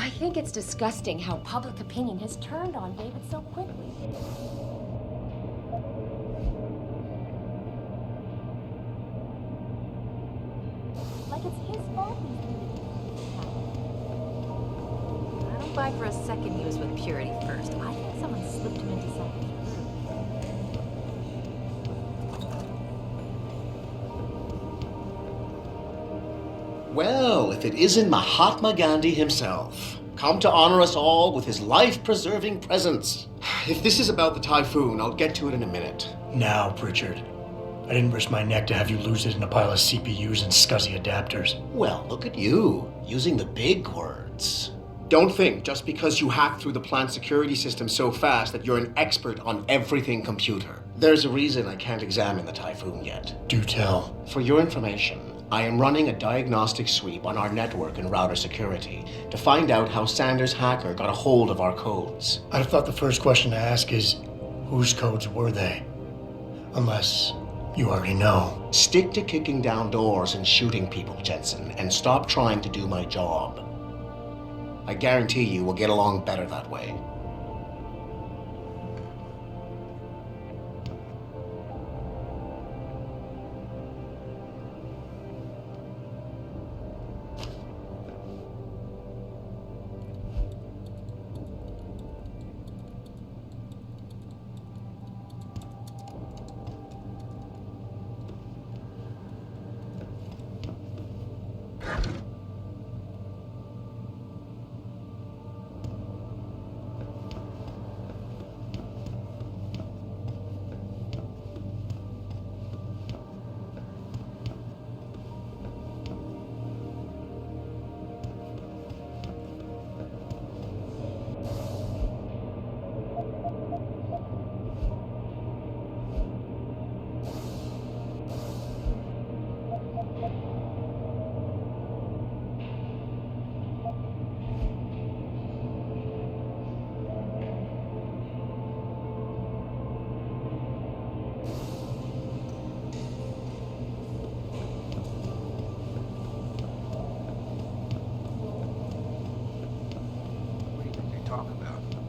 I think it's disgusting how public opinion has turned on David so quickly. Like it's his fault these things happen. I don't buy for a second he was with Purity first. I think someone slipped him into something. Well, if it isn't Mahatma Gandhi himself, come to honor us all with his life-preserving presence. If this is about the typhoon, I'll get to it in a minute. Now, Pritchard. I didn't risk my neck to have you lose it in a pile of CPUs and scuzzy adapters. Well, look at you, using the big words. Don't think just because you hacked through the plant security system so fast that you're an expert on everything computer. There's a reason I can't examine the typhoon yet. Do tell. For your information, I am running a diagnostic sweep on our network and router security to find out how Sanders' hacker got a hold of our codes. I'd have thought the first question to ask is, whose codes were they? Unless you already know. Stick to kicking down doors and shooting people, Jensen, and stop trying to do my job. I guarantee you we'll get along better that way.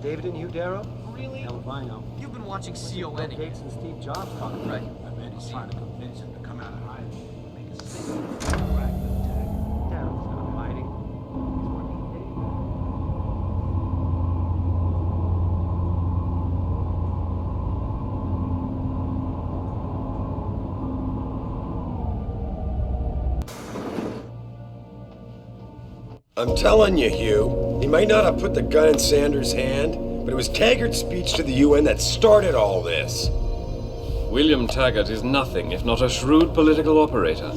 David and you, Darrow? Really? Hell if I know. You've been watching CON Bill Gates and Steve Jobs talking Right. I bet he's trying to convince him to come out of hiding. Make a statement. Darrow's not hiding. He's working with David. I'm telling you, Hugh, he might not have put the gun in Sanders' hand, but it was Taggart's speech to the UN that started all this. William Taggart is nothing if not a shrewd political operator.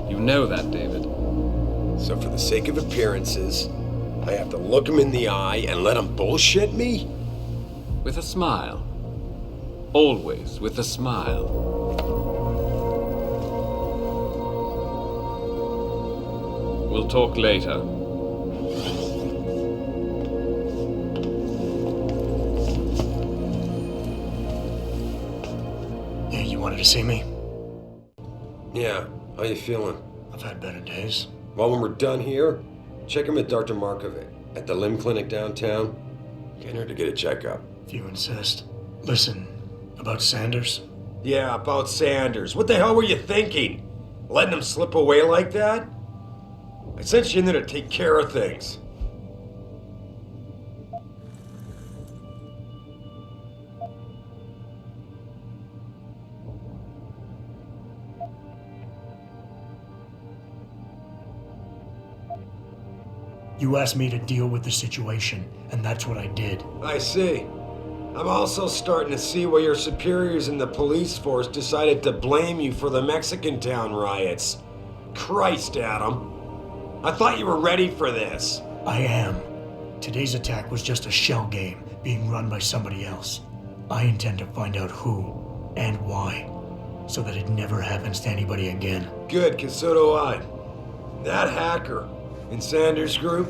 You know that, David. So for the sake of appearances, I have to look him in the eye and let him bullshit me? With a smile. Always with a smile. We'll talk later. You wanted to see me? Yeah, how you feeling? I've had better days. Well, when we're done here, check him with Dr. Markovic at the limb clinic downtown. Get her to get a checkup. If you insist. Listen, about Sanders? Yeah, about Sanders. What the hell were you thinking? Letting him slip away like that? I sent you in there to take care of things. You asked me to deal with the situation, and that's what I did. I see. I'm also starting to see why your superiors in the police force decided to blame you for the Mexican town riots. Christ, Adam. I thought you were ready for this. I am. Today's attack was just a shell game being run by somebody else. I intend to find out who and why, so that it never happens to anybody again. Good, 'cause so do I. That hacker in Sanders' group,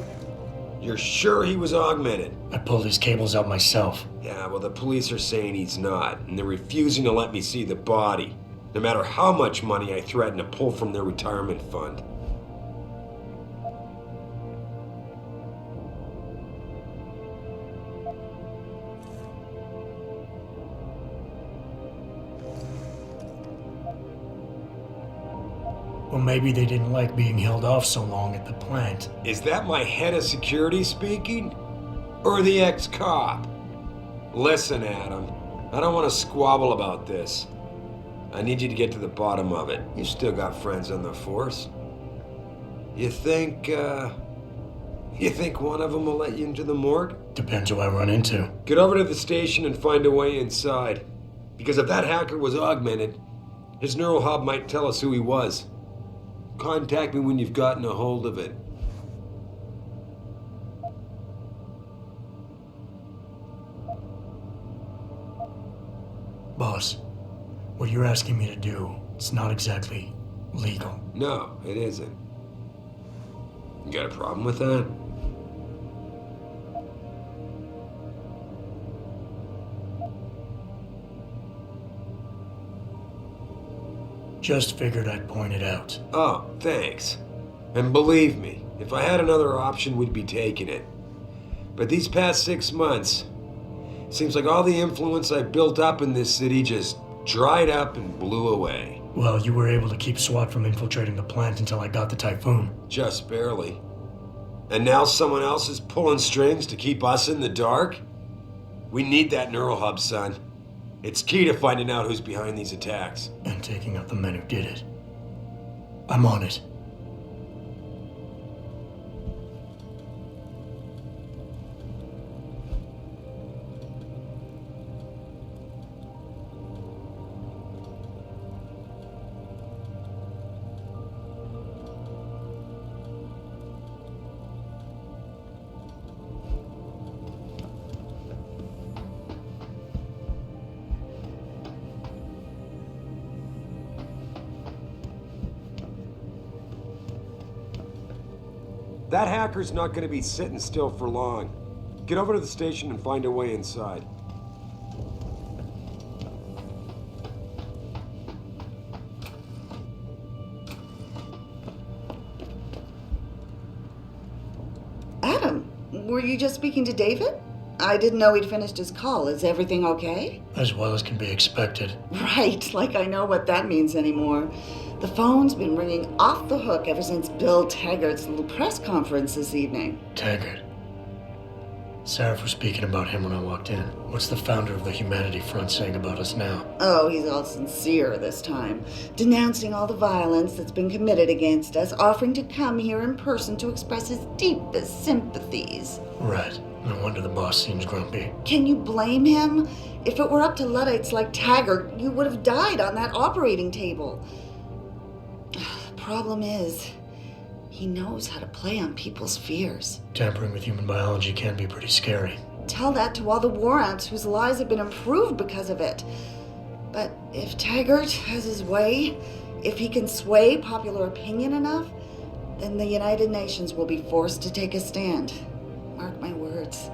you're sure he was augmented? I pulled his cables out myself. Yeah, well, the police are saying he's not, and they're refusing to let me see the body, no matter how much money I threaten to pull from their retirement fund. Well, maybe they didn't like being held off so long at the plant. Is that my head of security speaking? Or the ex-cop? Listen, Adam, I don't want to squabble about this. I need you to get to the bottom of it. You still got friends on the force. You think one of them will let you into the morgue? Depends who I run into. Get over to the station and find a way inside. Because if that hacker was augmented, his neural hub might tell us who he was. Contact me when you've gotten a hold of it. Boss, what you're asking me to do, it's not exactly legal. No, it isn't. You got a problem with that? Just figured I'd point it out. Oh, thanks. And believe me, if I had another option, we'd be taking it. But these past 6 months, seems like all the influence I built up in this city just dried up and blew away. Well, you were able to keep SWAT from infiltrating the plant until I got the typhoon. Just barely. And now someone else is pulling strings to keep us in the dark? We need that neural hub, son. It's key to finding out who's behind these attacks. And taking out the men who did it. I'm on it. That hacker's not going to be sitting still for long. Get over to the station and find a way inside. Adam, were you just speaking to David? I didn't know he'd finished his call. Is everything okay? As well as can be expected. Right, like I know what that means anymore. The phone's been ringing off the hook ever since Bill Taggart's little press conference this evening. Taggart. Sarif was speaking about him when I walked in. What's the founder of the Humanity Front saying about us now? Oh, he's all sincere this time, denouncing all the violence that's been committed against us, offering to come here in person to express his deepest sympathies. Right. No wonder the boss seems grumpy. Can you blame him? If it were up to Luddites like Taggart, you would have died on that operating table. The problem is, he knows how to play on people's fears. Tampering with human biology can be pretty scary. Tell that to all the war ants whose lives have been improved because of it. But if Taggart has his way, if he can sway popular opinion enough, then the United Nations will be forced to take a stand. Mark my words,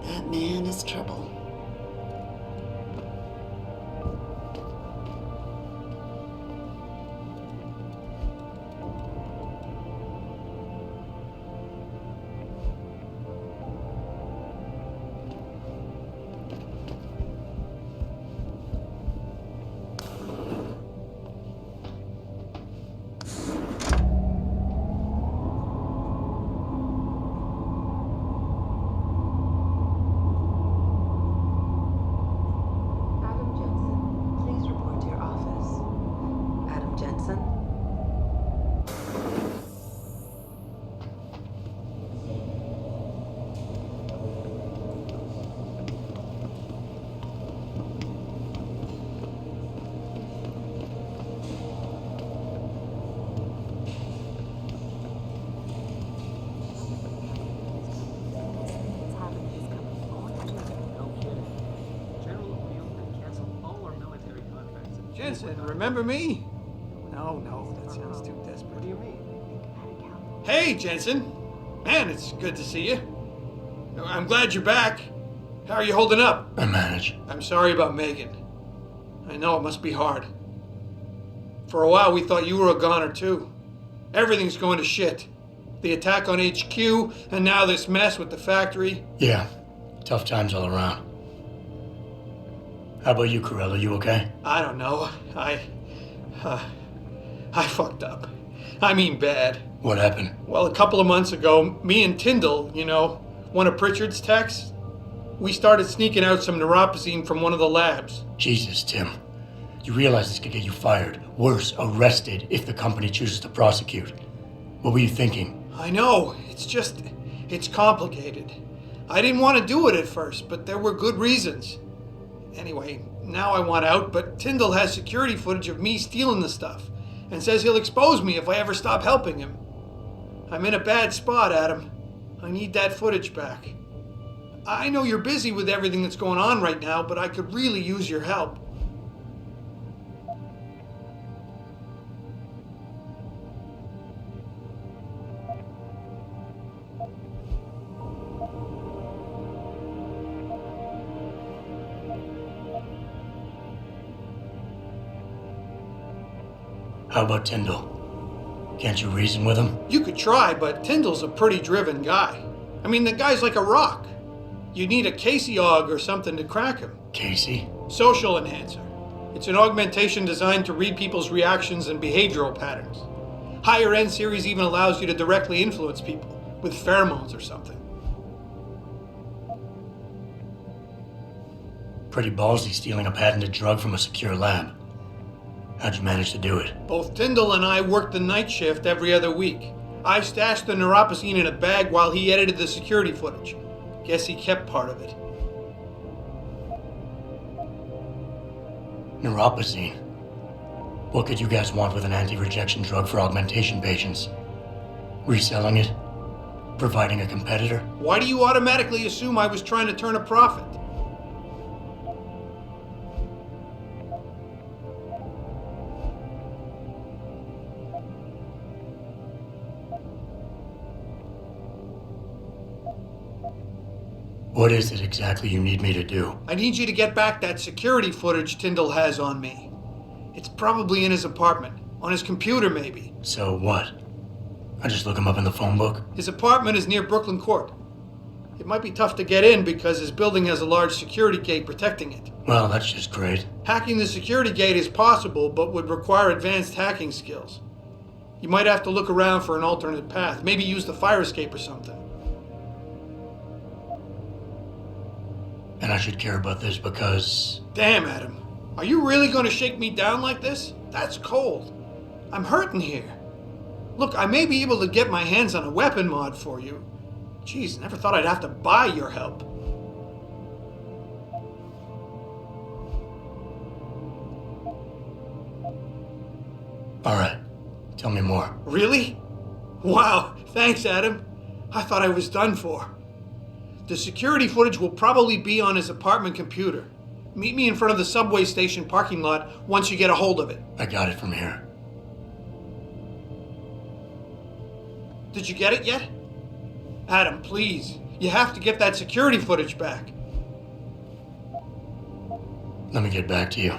that man is trouble. Adam Jensen, please report to your office. Adam Jensen? Jensen, remember me? No, that sounds too desperate. What do you mean? Hey, Jensen. Man, it's good to see you. I'm glad you're back. How are you holding up? I manage. I'm sorry about Megan. I know it must be hard. For a while, we thought you were a goner, too. Everything's going to shit. The attack on HQ, and now this mess with the factory. Yeah, tough times all around. How about you, Corella? You okay? I don't know. I fucked up. I mean bad. What happened? Well, a couple of months ago, me and Tyndall, one of Pritchard's techs, we started sneaking out some neuropozyne from one of the labs. Jesus, Tim. You realize this could get you fired. Worse, arrested if the company chooses to prosecute. What were you thinking? I know. It's complicated. I didn't want to do it at first, but there were good reasons. Anyway, now I want out, but Tyndall has security footage of me stealing the stuff and says he'll expose me if I ever stop helping him. I'm in a bad spot, Adam. I need that footage back. I know you're busy with everything that's going on right now, but I could really use your help. How about Tyndall? Can't you reason with him? You could try, but Tyndall's a pretty driven guy. I mean, the guy's like a rock. You need a Casey aug or something to crack him. Casey? Social enhancer. It's an augmentation designed to read people's reactions and behavioral patterns. Higher end series even allows you to directly influence people with pheromones or something. Pretty ballsy stealing a patented drug from a secure lab. How'd you manage to do it? Both Tyndall and I worked the night shift every other week. I stashed the neuropozyne in a bag while he edited the security footage. Guess he kept part of it. Neuropozyne? What could you guys want with an anti-rejection drug for augmentation patients? Reselling it? Providing a competitor? Why do you automatically assume I was trying to turn a profit? What is it exactly you need me to do? I need you to get back that security footage Tyndall has on me. It's probably in his apartment. On his computer, maybe. So what? I just look him up in the phone book? His apartment is near Brooklyn Court. It might be tough to get in because his building has a large security gate protecting it. Well, that's just great. Hacking the security gate is possible, but would require advanced hacking skills. You might have to look around for an alternate path. Maybe use the fire escape or something. And I should care about this because... Damn, Adam. Are you really going to shake me down like this? That's cold. I'm hurting here. Look, I may be able to get my hands on a weapon mod for you. Jeez, never thought I'd have to buy your help. All right. Tell me more. Really? Wow, thanks, Adam. I thought I was done for. The security footage will probably be on his apartment computer. Meet me in front of the subway station parking lot once you get a hold of it. I got it from here. Did you get it yet? Adam, please. You have to get that security footage back. Let me get back to you.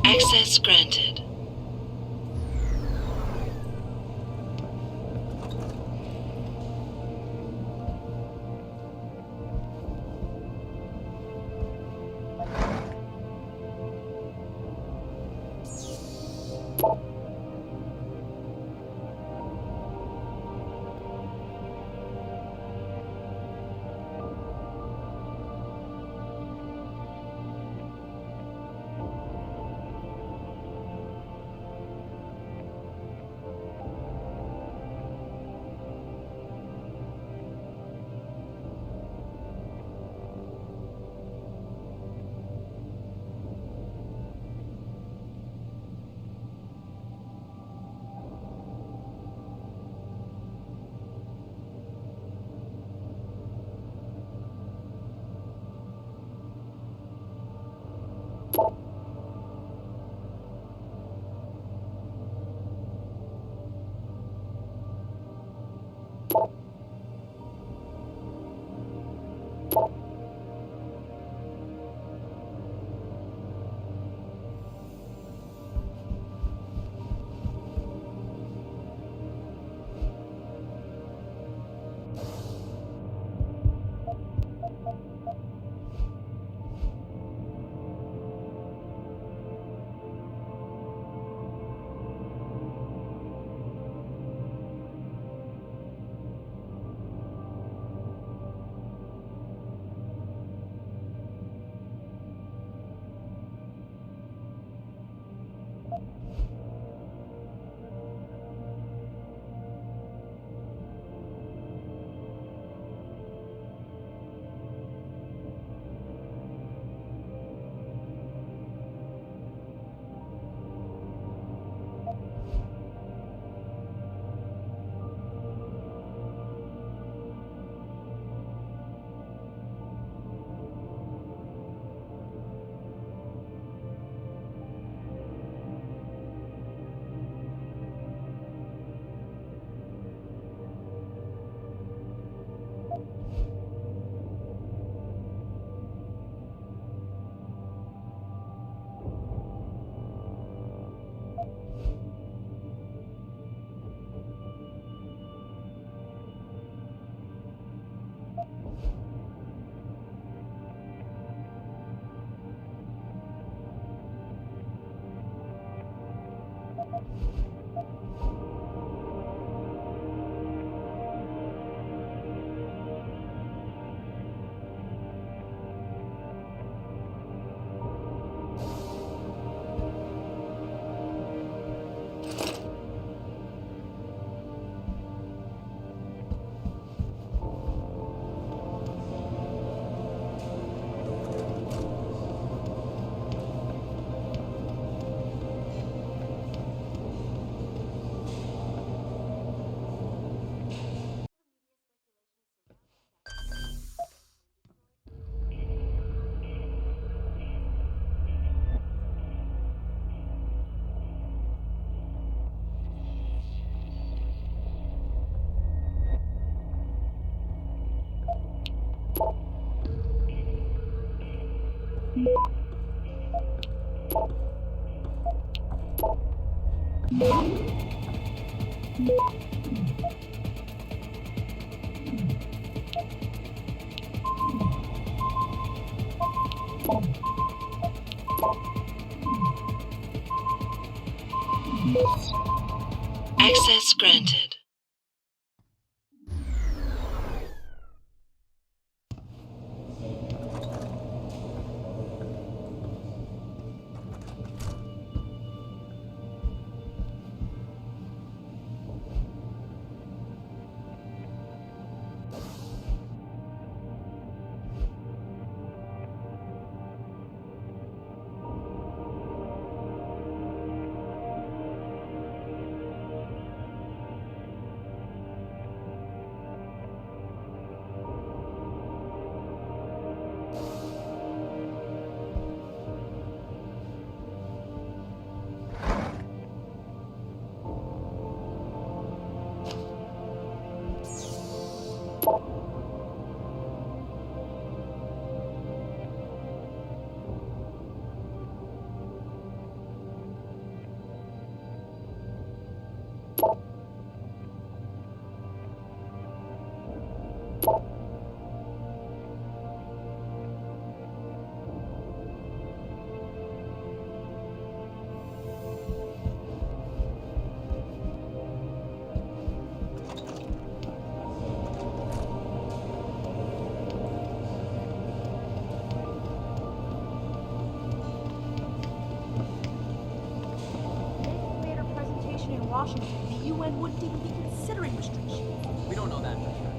Access granted. Access granted. Washington, the UN wouldn't even be considering restrictions. We don't know that for sure.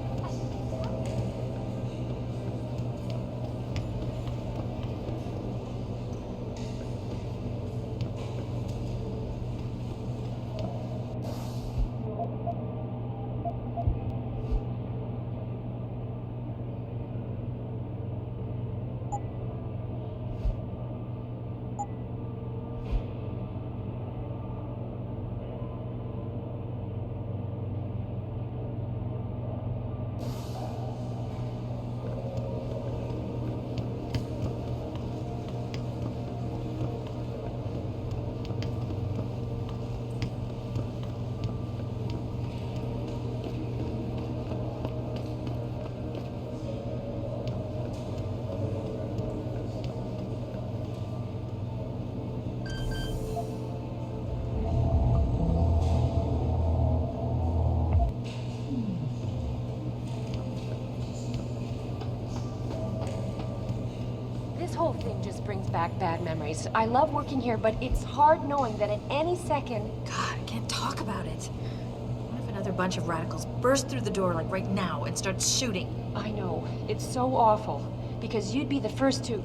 This whole thing just brings back bad memories. I love working here, but it's hard knowing that at any second... God, I can't talk about it. What if another bunch of radicals burst through the door like right now and start shooting? I know. It's so awful. Because you'd be the first to...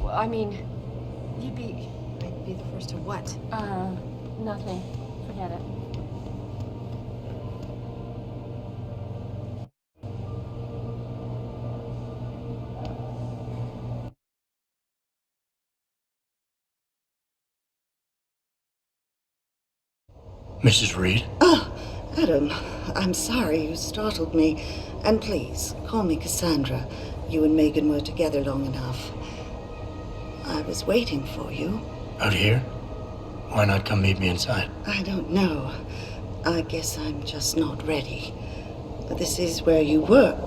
I mean... I'd be the first to what? Nothing. Forget it. Mrs. Reed? Oh, Adam, I'm sorry you startled me. And please, call me Cassandra. You and Megan were together long enough. I was waiting for you. Out here? Why not come meet me inside? I don't know. I guess I'm just not ready. This is where you work,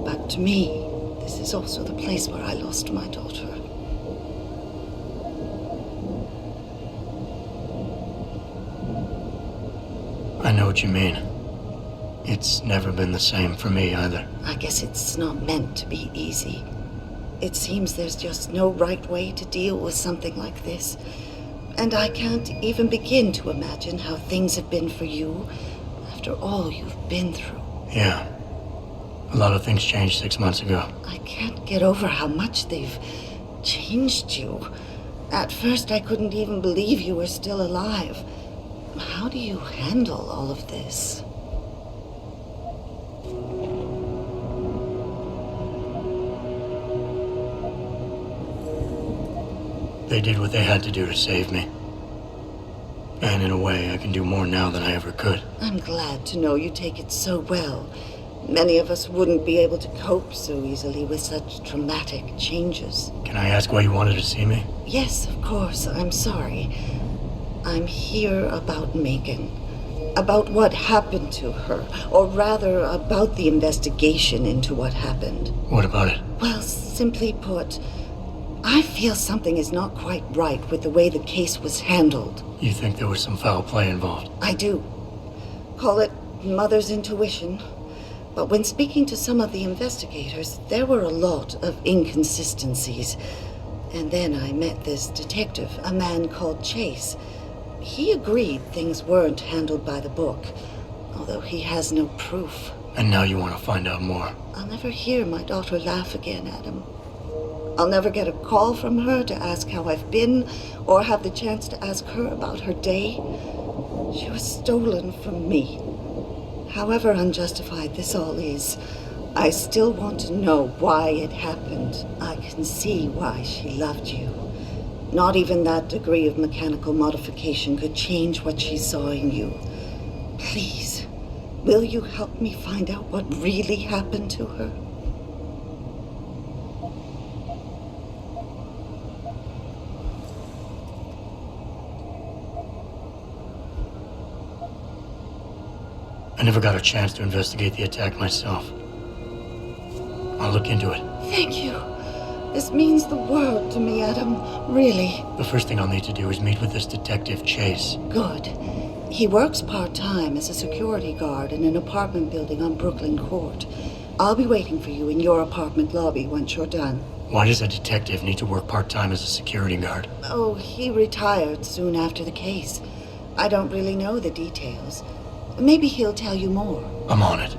but to me, this is also the place where I lost my daughter. I know what you mean. It's never been the same for me either. I guess it's not meant to be easy. It seems there's just no right way to deal with something like this. And I can't even begin to imagine how things have been for you after all you've been through. Yeah. A lot of things changed 6 months ago. I can't get over how much they've changed you. At first, I couldn't even believe you were still alive. How do you handle all of this? They did what they had to do to save me. And in a way, I can do more now than I ever could. I'm glad to know you take it so well. Many of us wouldn't be able to cope so easily with such traumatic changes. Can I ask why you wanted to see me? Yes, of course. I'm sorry. I'm here about Megan. About what happened to her. Or rather, about the investigation into what happened. What about it? Well, simply put, I feel something is not quite right with the way the case was handled. You think there was some foul play involved? I do. Call it mother's intuition. But when speaking to some of the investigators, there were a lot of inconsistencies. And then I met this detective, a man called Chase. He agreed things weren't handled by the book, although he has no proof. And now you want to find out more? I'll never hear my daughter laugh again, Adam. I'll never get a call from her to ask how I've been, or have the chance to ask her about her day. She was stolen from me. However unjustified this all is, I still want to know why it happened. I can see why she loved you. Not even that degree of mechanical modification could change what she saw in you. Please, will you help me find out what really happened to her? I never got a chance to investigate the attack myself. I'll look into it. Thank you. This means the world to me, Adam. Really. The first thing I'll need to do is meet with this detective, Chase. Good. He works part-time as a security guard in an apartment building on Brooklyn Court. I'll be waiting for you in your apartment lobby once you're done. Why does a detective need to work part-time as a security guard? Oh, he retired soon after the case. I don't really know the details. Maybe he'll tell you more. I'm on it.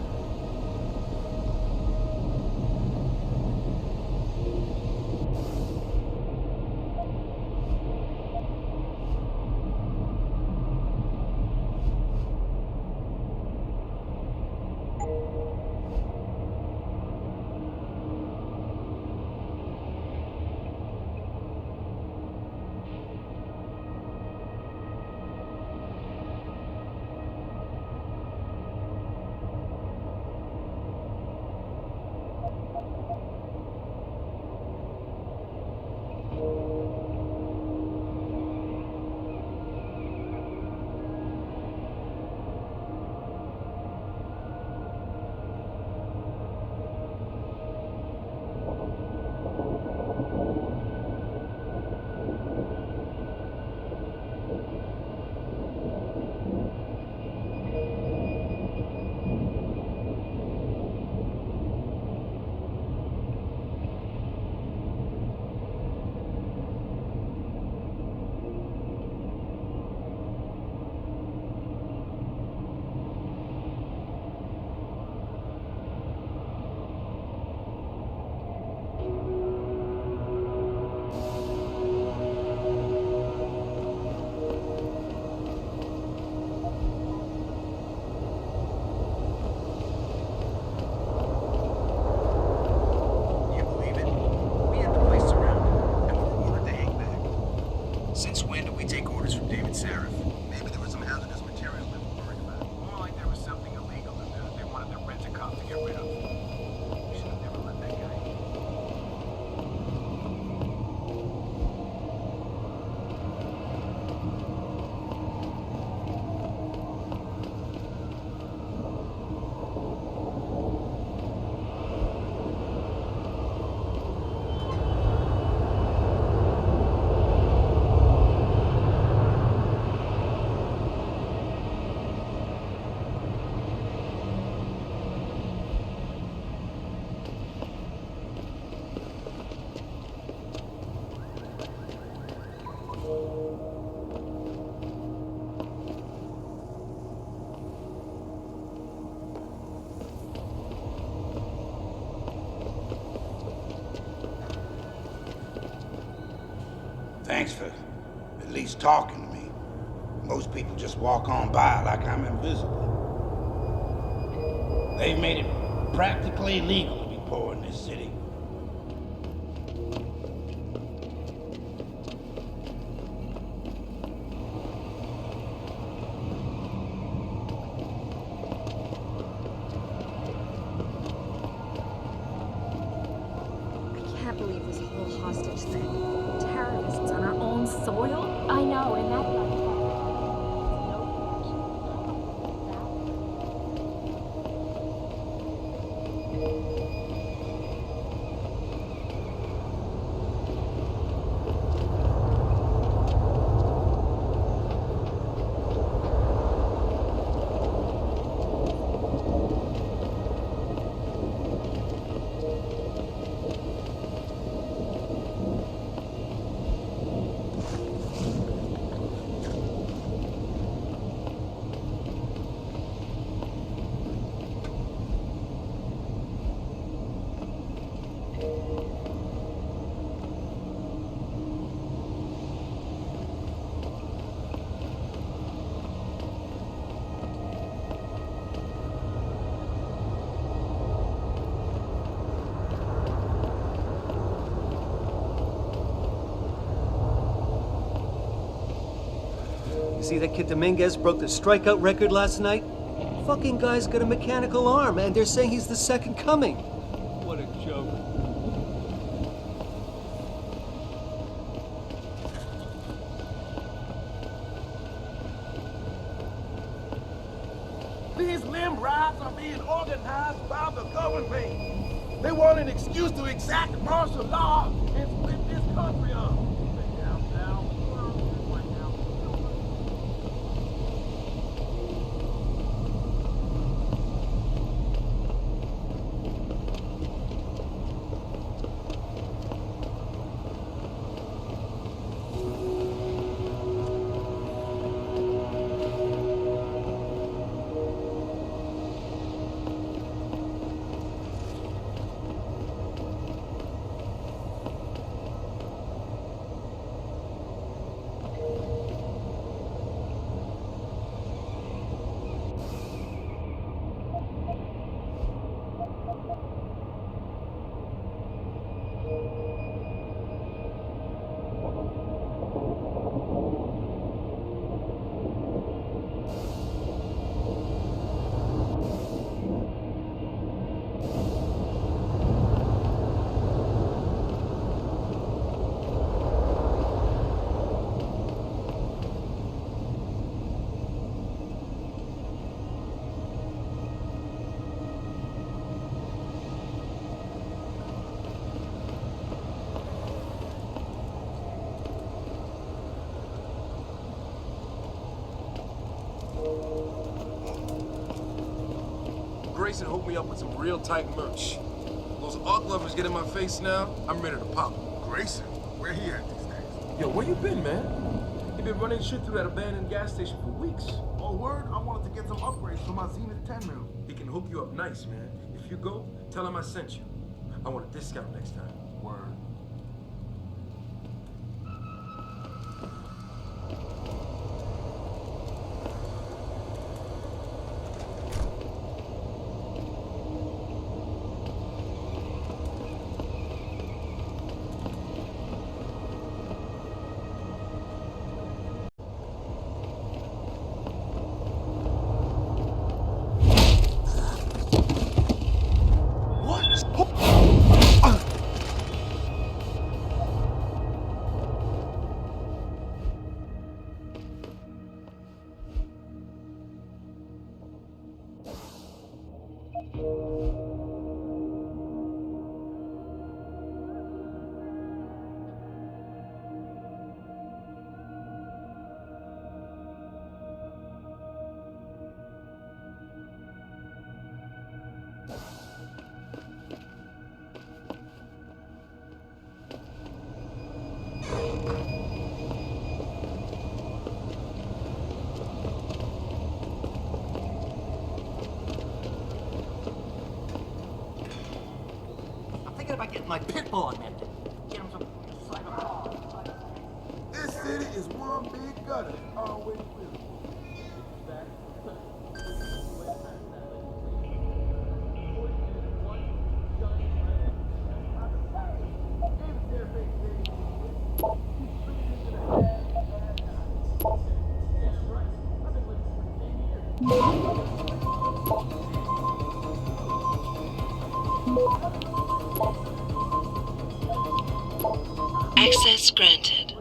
Since when do we take orders from David Sarif? Maybe there was some hazardous material they were worried about. More like there was something illegal that they wanted their rent-a-cop to get rid of. We should have never let that guy in. Thanks for at least talking to me. Most people just walk on by like I'm invisible. They've made it practically illegal to be poor in this city. I can't believe this whole hostage thing. Terrorists on our own soil? I know, and that See that kid Dominguez broke the strikeout record last night? Fucking guy's got a mechanical arm, and they're saying he's the second coming. What a joke. These limb riots are being organized by the government. They want an excuse to exact martial law and split this country up. Grayson hooked me up with some real tight merch. Those art lovers get in my face now, I'm ready to pop. Grayson? Where he at these days? Yo, where you been, man? You been running shit through that abandoned gas station for weeks. Oh, word? I wanted to get some upgrades for my Zenith 10 mil. He can hook you up nice, man. If you go, tell him I sent you. I want a discount next time. Word. About getting my pit bull augmented. Get him some This city is one big gutter. Always will. Access granted.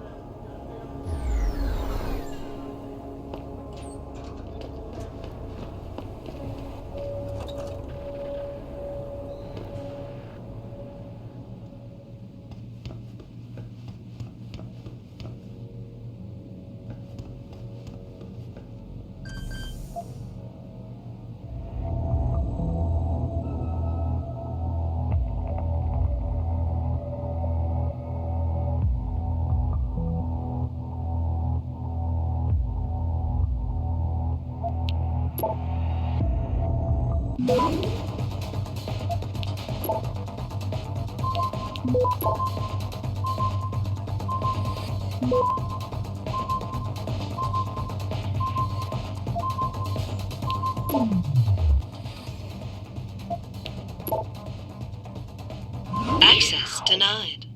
Access denied.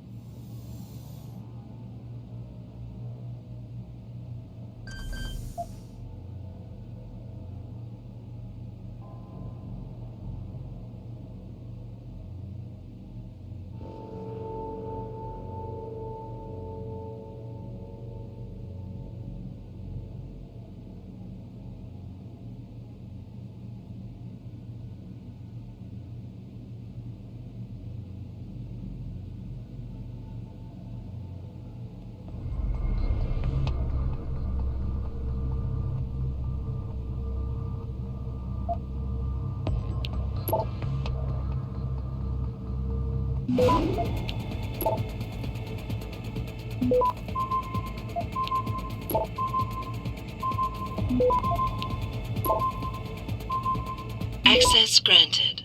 Access granted.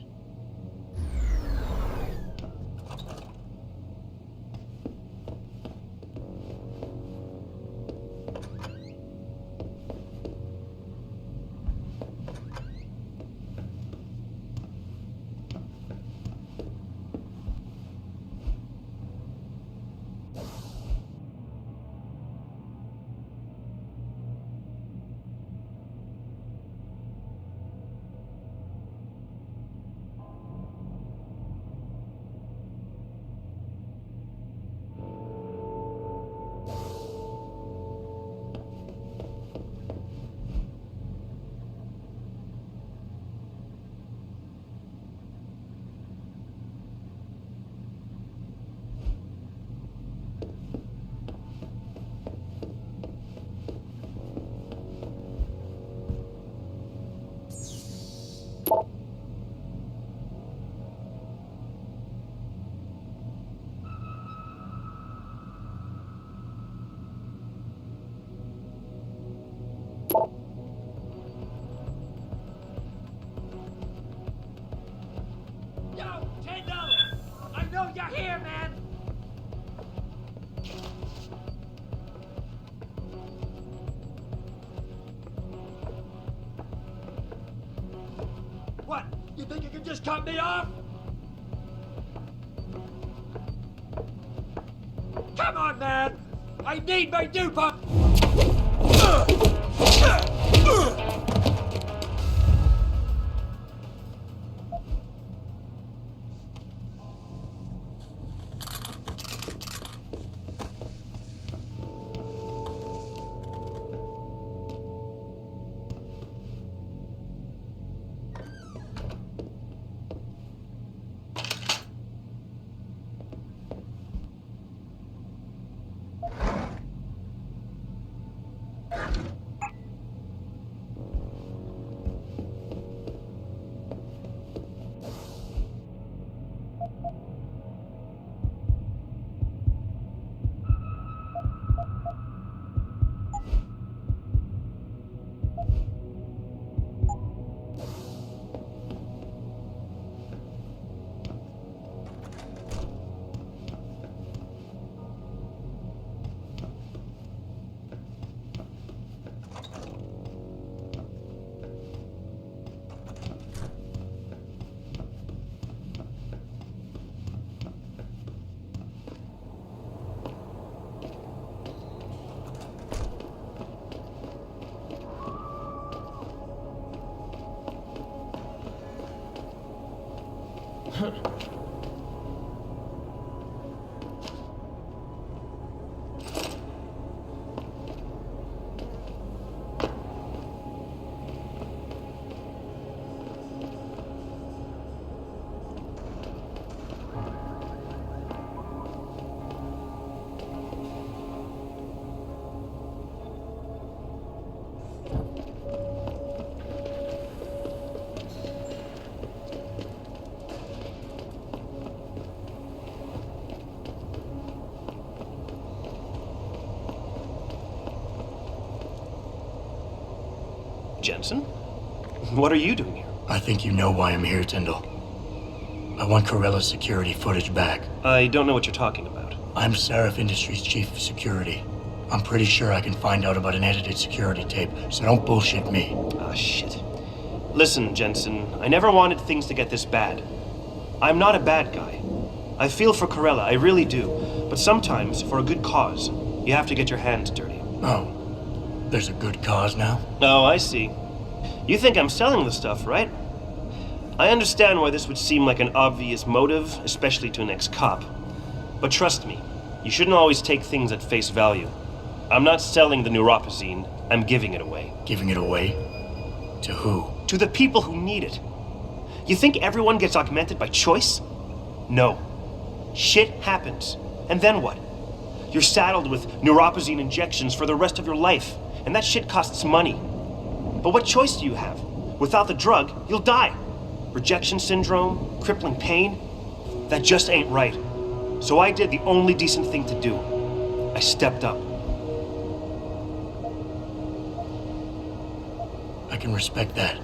think you can just cut me off? Come on, man! I need my new pump! Jensen? What are you doing here? I think you know why I'm here, Tyndall. I want Corella's security footage back. I don't know what you're talking about. I'm Sarif Industries' chief of security. I'm pretty sure I can find out about an edited security tape, so don't bullshit me. Ah, shit. Listen, Jensen, I never wanted things to get this bad. I'm not a bad guy. I feel for Corella, I really do. But sometimes, for a good cause, you have to get your hands dirty. Oh. There's a good cause now? Oh, I see. You think I'm selling the stuff, right? I understand why this would seem like an obvious motive, especially to an ex-cop. But trust me, you shouldn't always take things at face value. I'm not selling the neuropazine, I'm giving it away. Giving it away? To who? To the people who need it. You think everyone gets augmented by choice? No. Shit happens. And then what? You're saddled with neuropazine injections for the rest of your life. And that shit costs money. But what choice do you have? Without the drug, you'll die. Rejection syndrome, crippling pain. That just ain't right. So I did the only decent thing to do. I stepped up. I can respect that.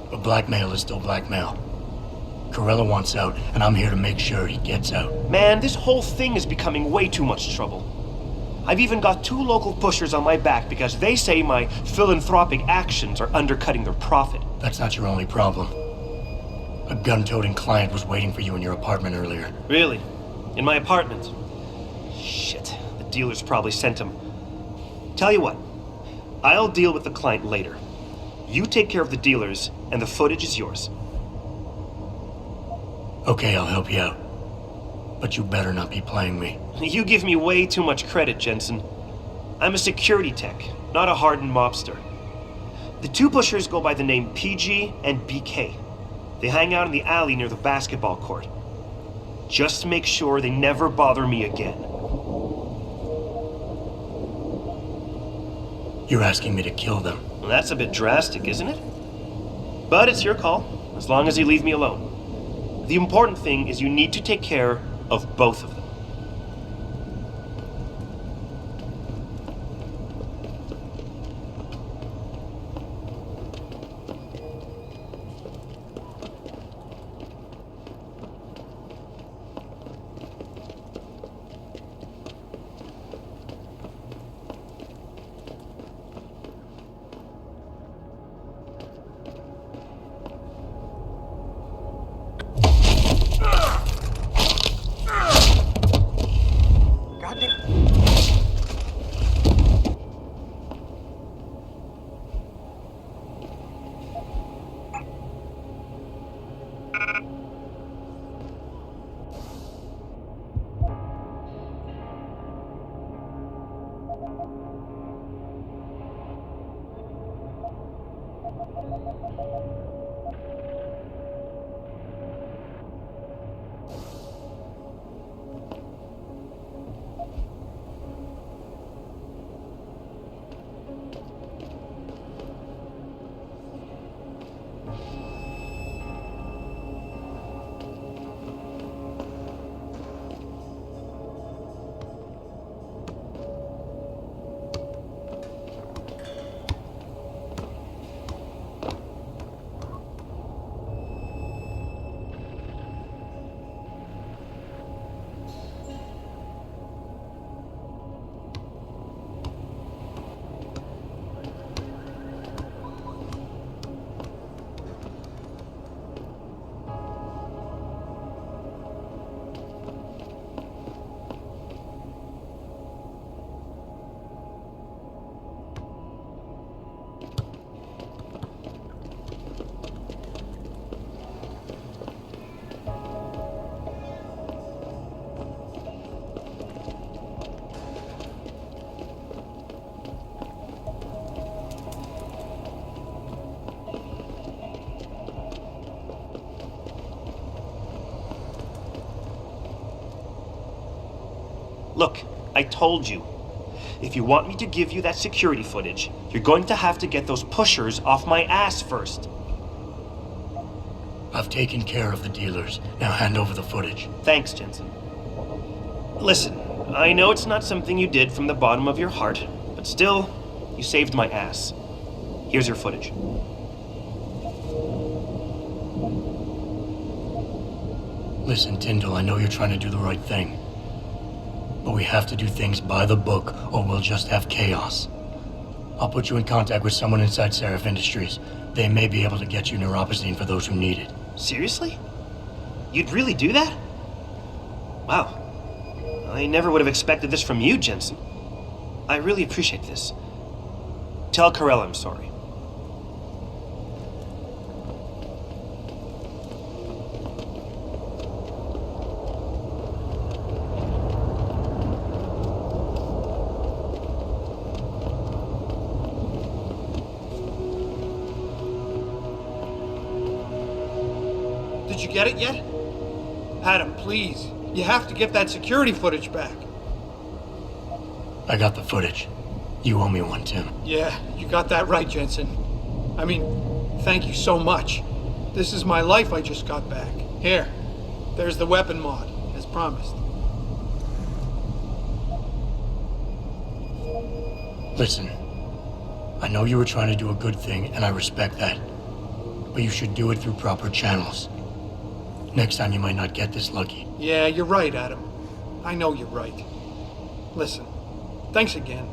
But blackmail is still blackmail. Corella wants out, and I'm here to make sure he gets out. Man, this whole thing is becoming way too much trouble. I've even got 2 local pushers on my back because they say my philanthropic actions are undercutting their profit. That's not your only problem. A gun-toting client was waiting for you in your apartment earlier. Really? In my apartment? Shit, the dealers probably sent him. Tell you what, I'll deal with the client later. You take care of the dealers, and the footage is yours. Okay, I'll help you out. But you better not be playing me. You give me way too much credit, Jensen. I'm a security tech, not a hardened mobster. The 2 pushers go by the name PG and BK. They hang out in the alley near the basketball court. Just make sure they never bother me again. You're asking me to kill them. Well, that's a bit drastic, isn't it? But it's your call, as long as you leave me alone. The important thing is you need to take care of both of them. Look, I told you. If you want me to give you that security footage, you're going to have to get those pushers off my ass first. I've taken care of the dealers. Now hand over the footage. Thanks, Jensen. Listen, I know it's not something you did from the bottom of your heart, but still, you saved my ass. Here's your footage. Listen, Tyndall, I know you're trying to do the right thing. But we have to do things by the book, or we'll just have chaos. I'll put you in contact with someone inside Sarif Industries. They may be able to get you neuropozyne for those who need it. Seriously? You'd really do that? Wow. I never would have expected this from you, Jensen. I really appreciate this. Tell Carell I'm sorry. Did you get it yet? Adam, please. You have to get that security footage back. I got the footage. You owe me one, Tim. Yeah, you got that right, Jensen. I mean, thank you so much. This is my life I just got back. Here, there's the weapon mod, as promised. Listen, I know you were trying to do a good thing, and I respect that. But you should do it through proper channels. Next time you might not get this lucky. Yeah, you're right, Adam. I know you're right. Listen, thanks again.